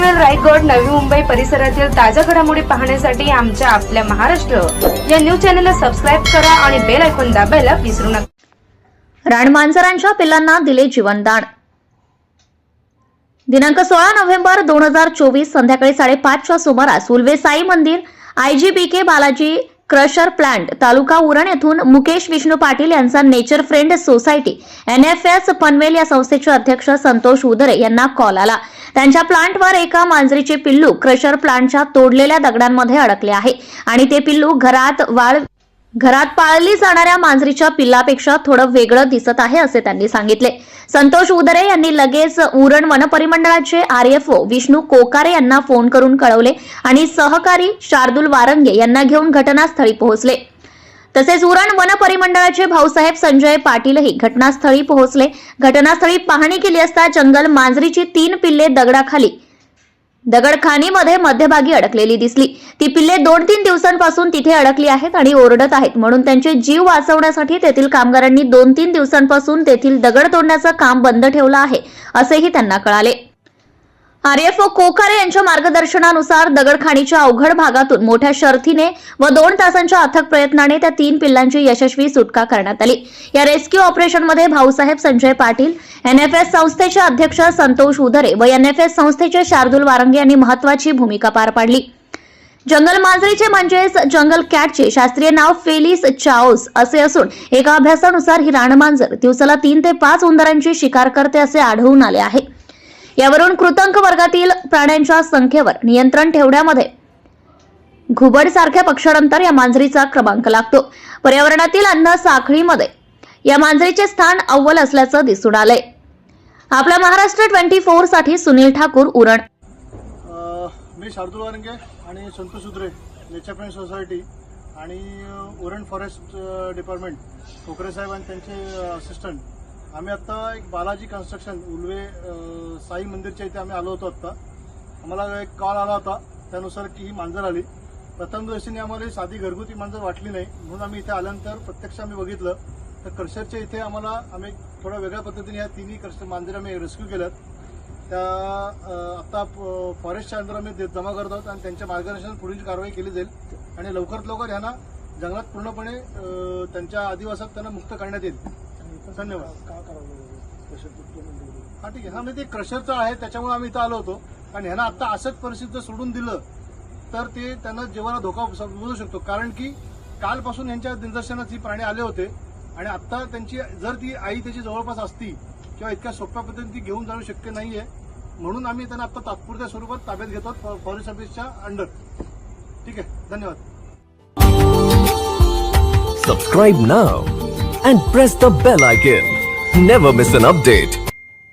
पनवेल, रायगड, नवी मुंबई परिसरातील ताज्या घडामोडी पाहण्यासाठी आमच्या आपल्या महाराष्ट्र या न्यूज चॅनलला सबस्क्राइब करा आणि बेल आयकॉन दाबायला विसरू नका। रानमांजरांच्या पिल्लांना दिले जीवनदान। दिनांक 16 नोव्हेंबर 2024 संध्याकाळी 5:30च्या सुमारास उल्वे साई मंदिर IGBK बालाजी क्रशर प्लांट तालुका उरण येथून मुकेश विष्णू पाटील यांचा nature friend society NFS Panvel या संस्थेचे अध्यक्ष संतोष उदरे यांना कॉल आला। त्यांच्या प्लांटवर एका मांजरीचे पिल्लू क्रशर प्लांटच्या तोडलेल्या दगडांमध्ये अडकले आहे आणि ते पिल्लू घरात पाळली जाणाऱ्या मांजरीच्या पिल्लापेक्षा थोडं वेगळं दिसत आहे असे त्यांनी सांगितले। संतोष उदरे यांनी लगेच उरण वनपरिमंडळाचे RFO विष्णू कोकारे यांना फोन करून कळवले आणि सहकारी शार्दूल वारंगे यांना घेऊन घटनास्थळी पोहोचले। तसेच उरण वनपरिमंडळाचे भाऊसाहेब संजय पाटीलही घटनास्थळी पोहोचले। घटनास्थळी पाहणी केली असता जंगल मांजरीची 3 पिल्ले दगडखाणीमध्ये मध्यभागी अडकलेली दिसली। ती पिल्ले 2-3 दिवसांपासून तिथे अडकली आहेत आणि ओरडत आहेत, म्हणून त्यांचे जीव वाचवण्यासाठी तेथील कामगारांनी 2-3 दिवसांपासून तेथील दगड तोडण्याचं काम बंद ठेवलं आहे असेही त्यांना कळाले। RFO कोकारे यांच्या मार्गदर्शनानुसार दगडखाणीच्या अवघड भागातून मोठ्या शर्थीने व 2 तासांच्या अथक प्रयत्नाने त्या 3 पिल्लांची यशस्वी सुटका करण्यात आली। या रेस्क्यू ऑपरेशनमध्ये भाऊसाहेब संजय पाटील, NFS संस्थेचे अध्यक्ष संतोष उदरे व NFS संस्थेचे शार्दूल वारंगे यांनी महत्त्वाची भूमिका पार पाडली। जंगल मांजरीचे म्हणजेच जंगल कॅटचे शास्त्रीय नाव फेलिस चाओस असे असून एका अभ्यासानुसार ही रानमांजर दिवसाला 3 ते 5 उंदरांची शिकार करते असे आढळून आले आहे। यावरून कृतंक वर्गातील प्राण्यांच्या संख्येवर नियंत्रण ठेवण्यामध्ये घुबड सारख्या पक्ष्यानंतर या मांजरीचा क्रमांक लागतो। पर्यावरणातील अन्न साखळीमध्ये या मांजरीचे स्थान अव्वल असल्याचं दिसून आलंय। आपला महाराष्ट्र 24 साठी सुनील ठाकूर, उरण। मी शार्दूल वारंगे आणि संतोष उदरे नेचर फ्रेंड सोसायटी आणि उरण फॉरेस्ट डिपार्टमेंट कोकरे साहेब आणि त्यांचे असिस्टंट आम्ही आता एक बालाजी कन्स्ट्रक्शन उल्वे साई मंदिरच्या इथे आम्ही आलो होतो। आता आम्हाला एक कॉल आला होता त्यानुसार की ही मांजर आली। प्रथम दर्शनी आम्हाला साधी घरगुती मांजर वाटली नाही, म्हणून आम्ही इथे आल्यानंतर प्रत्यक्ष आम्ही बघितलं तर क्रशरच्या इथे आम्ही थोड्या वेगळ्या पद्धतीने ह्या 3 क्रशर मांजर आम्ही रेस्क्यू केल्यात। त्या आता फॉरेस्टच्या अंदर आम्ही जमा करत आहोत आणि त्यांच्या मार्गदर्शनात पुढील कारवाई केली जाईल आणि लवकरात लवकर ह्यांना जंगलात पूर्णपणे त्यांच्या आदिवासात त्यांना मुक्त करण्यात येईल। धन्यवाद। हा ठीक आहे, ते क्रशरचं आहे त्याच्यामुळे आम्ही इथं आलो होतो आणि ह्यांना आता असंच परिस्थिती सोडून दिलं तर ते त्यांना जीवाला धोका बोलू शकतो, कारण की कालपासून यांच्या निदर्शनात ही प्राणी आले होते आणि आता त्यांची जर ती आई त्याची जवळपास असती किंवा इतक्या सोप्या पद्धतीने ती घेऊन जाणं शक्य नाहीये, म्हणून आम्ही त्यांना आता तात्पुरत्या स्वरूपात ताब्यात घेतो फॉरेस्ट ऑफिसच्या अंडर। ठीक आहे, धन्यवाद। Subscribe now and press the bell icon. Never miss an update.